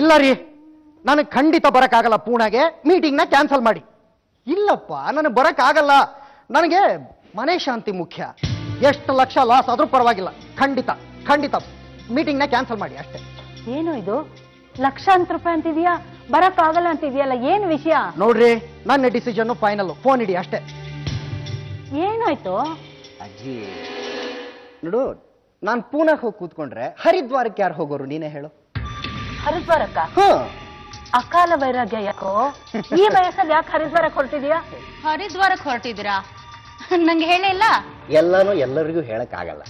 ಇಲ್ಲ ರೀ, ನನಗೆ ಖಂಡಿತ ಬರಕ್ಕಾಗಲ್ಲ. ಪೂನಾಗೆ ಮೀಟಿಂಗ್ನ ಕ್ಯಾನ್ಸಲ್ ಮಾಡಿ. ಇಲ್ಲಪ್ಪ, ನನಗೆ ಬರಕ್ಕಾಗಲ್ಲ. ನನಗೆ ಮನೆ ಶಾಂತಿ ಮುಖ್ಯ. ಎಷ್ಟು ಲಕ್ಷ ಲಾಸ್ ಆದ್ರೂ ಪರವಾಗಿಲ್ಲ. ಖಂಡಿತ ಖಂಡಿತ ಮೀಟಿಂಗ್ನ ಕ್ಯಾನ್ಸಲ್ ಮಾಡಿ ಅಷ್ಟೇ. ಏನು ಇದು ಲಕ್ಷಾಂತರ ರೂಪಾಯಿ ಅಂತಿದ್ಯಾ, ಬರಕ್ಕಾಗಲ್ಲ ಅಂತಿದ್ಯಲ್ಲ, ಏನು ವಿಷಯ? ನೋಡ್ರಿ, ನನ್ನ ಡಿಸಿಷನ್ ಫೈನಲ್. ಫೋನ್ ಇಡಿ ಅಷ್ಟೇ. ಏನಾಯ್ತು ಅಜ್ಜಿ? ನೋಡು, ನಾನು ಪೂನಾಗೆ ಹೋಗಿ ಕೂತ್ಕೊಂಡ್ರೆ ಹರಿದ್ವಾರಕ್ಕೆ ಯಾರು ಹೋಗೋರು ನೀನೇ ಹೇಳು? ಹರಿದ್ವಾರಕ್ಕ? ಅಕಾಲ ವೈರಾಗ್ಯ ಯಾಕೋ? ಈ ವಯಸ್ಸಲ್ಲಿ ಯಾಕೆ ಹರಿದ್ವಾರಕ್ಕೆ ಹೊರಟಿದ್ಯಾ? ಹರಿದ್ವಾರಕ್ಕೆ ಹೊರಟಿದ್ದೀರಾ? ನಂಗೆ ಹೇಳಿಲ್ಲ. ಎಲ್ಲಾನು ಎಲ್ಲರಿಗೂ ಹೇಳಕ್ಕಾಗಲ್ಲ.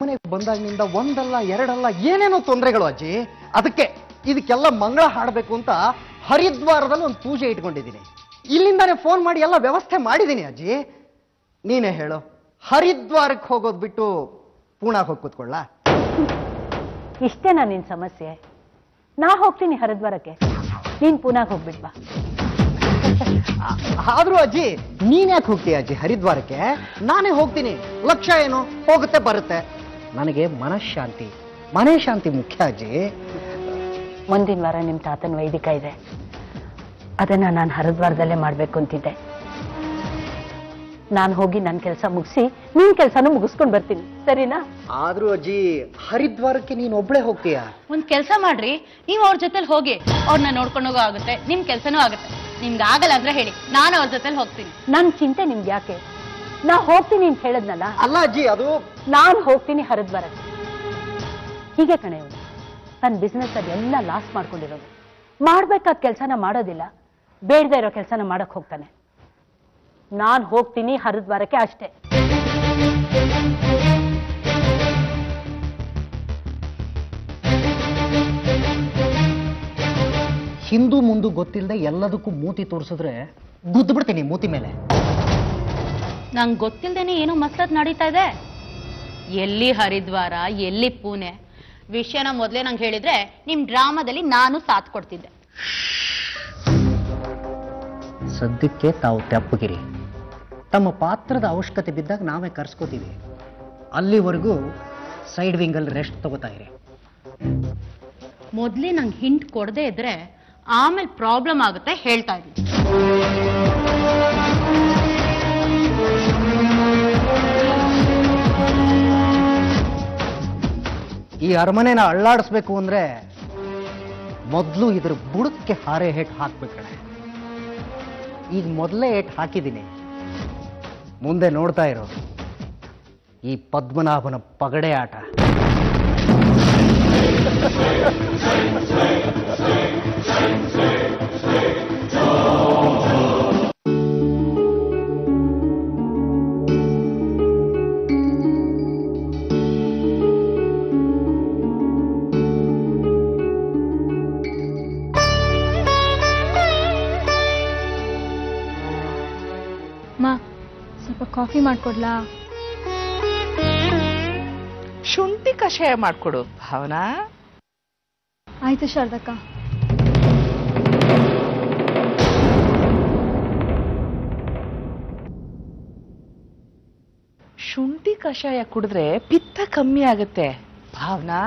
ಮನೆಗೆ ಬಂದಾಗಿನಿಂದ ಒಂದಲ್ಲ ಎರಡಲ್ಲ ಏನೇನೋ ತೊಂದರೆಗಳು ಅಜ್ಜಿ. ಅದಕ್ಕೆ ಇದಕ್ಕೆಲ್ಲ ಮಂಗಳ ಹಾಡಬೇಕು ಅಂತ ಹರಿದ್ವಾರದಲ್ಲಿ ಒಂದು ಪೂಜೆ ಇಟ್ಕೊಂಡಿದ್ದೀನಿ. ಇಲ್ಲಿಂದಾನೆ ಫೋನ್ ಮಾಡಿ ಎಲ್ಲ ವ್ಯವಸ್ಥೆ ಮಾಡಿದ್ದೀನಿ ಅಜ್ಜಿ. ನೀನೇ ಹೇಳು, ಹರಿದ್ವಾರಕ್ಕೆ ಹೋಗೋದು ಬಿಟ್ಟು ಪೂನಾಗೆ ಹೋಗಿ ಕೂತ್ಕೊಳ್ಳ? ಇಷ್ಟೇನಾ ನಿನ್ ಸಮಸ್ಯೆ? ನಾ ಹೋಗ್ತೀನಿ ಹರಿದ್ವಾರಕ್ಕೆ, ನೀನ್ ಪೂನಾಗೆ ಹೋಗ್ಬಿಟ್ಬಾ. ಆದ್ರೂ ಅಜ್ಜಿ, ನೀನ್ ಯಾಕೆ ಹೋಗ್ತೀಯ ಅಜ್ಜಿ ಹರಿದ್ವಾರಕ್ಕೆ? ನಾನೇ ಹೋಗ್ತೀನಿ. ಲಕ್ಷ್ಯ ಏನು, ಹೋಗುತ್ತೆ ಬರುತ್ತೆ. ನನಗೆ ಮನಃಶಾಂತಿ, ಮನೆ ಶಾಂತಿ ಮುಖ್ಯ ಅಜ್ಜಿ. ಮುಂದಿನ ವಾರ ನಿಮ್ ತಾತನ ವೈದಿಕ ಇದೆ, ಅದನ್ನ ನಾನು ಹರಿದ್ವಾರದಲ್ಲೇ ಮಾಡ್ಬೇಕು ಅಂತಿದ್ದೆ. ನಾನು ಹೋಗಿ ನನ್ನ ಕೆಲಸ ಮುಗಿಸಿ ನಿನ್ ಕೆಲಸನೂ ಮುಗಿಸ್ಕೊಂಡ್ ಬರ್ತೀನಿ, ಸರಿನಾ? ಆದ್ರೂ ಅಜ್ಜಿ, ಹರಿದ್ವಾರಕ್ಕೆ ನೀನ್ ಒಬ್ಳೆ ಹೋಗ್ತೀಯಾ? ಒಂದ್ ಕೆಲ್ಸ ಮಾಡ್ರಿ, ನೀವು ಅವ್ರ ಜೊತೆಲಿ ಹೋಗಿ ಅವ್ರನ್ನ ನೋಡ್ಕೊಂಡು ಹೋಗೋ ಆಗುತ್ತೆ, ನಿಮ್ ಕೆಲ್ಸನೂ ಆಗುತ್ತೆ. ನಿಮ್ಗೆ ಆಗಲ್ಲ ಅಂದ್ರೆ ಹೇಳಿ, ನಾನು ಅವ್ರ ಜೊತೆಲಿ ಹೋಗ್ತೀನಿ. ನನ್ ಚಿಂತೆ ನಿಮ್ಗೆ ಯಾಕೆ? ನಾ ಹೋಗ್ತೀನಿ ಅಂತ ಹೇಳದ್ನಲ್ಲ. ಅಲ್ಲ ಅಜ್ಜಿ, ಅದು ನಾನು ಹೋಗ್ತೀನಿ ಹರಿದ್ವಾರಕ್ಕೆ. ಹೀಗೆ ಕಣೆ, ತನ್ನ ಬಿಸ್ನೆಸ್ ಅಲ್ಲಿ ಎಲ್ಲ ಲಾಸ್ ಮಾಡ್ಕೊಂಡಿರೋದು. ಮಾಡ್ಬೇಕಾದ ಕೆಲಸನ ಮಾಡೋದಿಲ್ಲ, ಬೇಡದೇ ಇರೋ ಕೆಲಸನ ಮಾಡಕ್ ಹೋಗ್ತಾನೆ. ನಾನು ಹೋಗ್ತೀನಿ ಹರಿದ್ವಾರಕ್ಕೆ ಅಷ್ಟೇ. ಹಿಂದೂ ಮುಂದು ಗೊತ್ತಿಲ್ಲದೆ ಎಲ್ಲದಕ್ಕೂ ಮೂತಿ ತೋರಿಸಿದ್ರೆ ಗುದ್ದು ಬಿಡ್ತೀನಿ ಮೂತಿ ಮೇಲೆ. ನಂಗೆ ಗೊತ್ತಿಲ್ದೇನೆ ಏನೋ ಮಸರತ್ ನಡೀತಾ ಇದೆ. ಎಲ್ಲಿ ಹರಿದ್ವಾರ, ಎಲ್ಲಿ ಪುಣೆ ವಿಷಯನ ಮೊದಲೇ ನಂಗೆ ಹೇಳಿದ್ರೆ ನಿಮ್ ಡ್ರಾಮಾದಲ್ಲಿ ನಾನು ಸಾಥ್ ಕೊಡ್ತಿದ್ದೆ. ಸದ್ಯಕ್ಕೆ ತಾವು ತೆಪ್ಪಗಿರಿ. ತಮ್ಮ ಪಾತ್ರದ ಅವಶ್ಯಕತೆ ಬಿದ್ದಾಗ ನಾವೇ ಕರ್ಸ್ಕೋತೀವಿ. ಅಲ್ಲಿವರೆಗೂ ಸೈಡ್ ವಿಂಗಲ್ಲಿ ರೆಸ್ಟ್ ತಗೋತಾ ಇರಿ. ಮೊದಲೇ ನಂಗೆ ಹಿಂಟ್ ಕೊಡದೆ ಇದ್ರೆ ಆಮೇಲೆ ಪ್ರಾಬ್ಲಮ್ ಆಗುತ್ತೆ, ಹೇಳ್ತಾ ಇದ್ದೀನಿ. ಈ ಅರಮನೆನ ಅಳ್ಳಾಡಿಸ್ಬೇಕು ಅಂದ್ರೆ ಮೊದಲು ಇದ್ರ ಬುಡಕ್ಕೆ ಹಾರೆ ಹೇಟ್ ಹಾಕ್ಬೇಕಡೆ. ಈಗ ಮೊದಲೇ ಏಟ್ ಹಾಕಿದ್ದೀನಿ, ಮುಂದೆ ನೋಡ್ತಾ ಇರೋ ಈ ಪದ್ಮನಾಭನ ಪಗಡೆ ಆಟ. ಸ್ವಲ್ಪ ಕಾಫಿ ಮಾಡ್ಕೊಡ್ಲಾ? ಶುಂಠಿ ಕಷಾಯ ಮಾಡ್ಕೊಡು ಭಾವನಾ. ಆಯ್ತು ಶಾರದಕ್ಕ. ಶುಂಠಿ ಕಷಾಯ ಕುಡಿದ್ರೆ ಪಿತ್ತ ಕಮ್ಮಿ ಆಗುತ್ತೆ ಭಾವನಾ.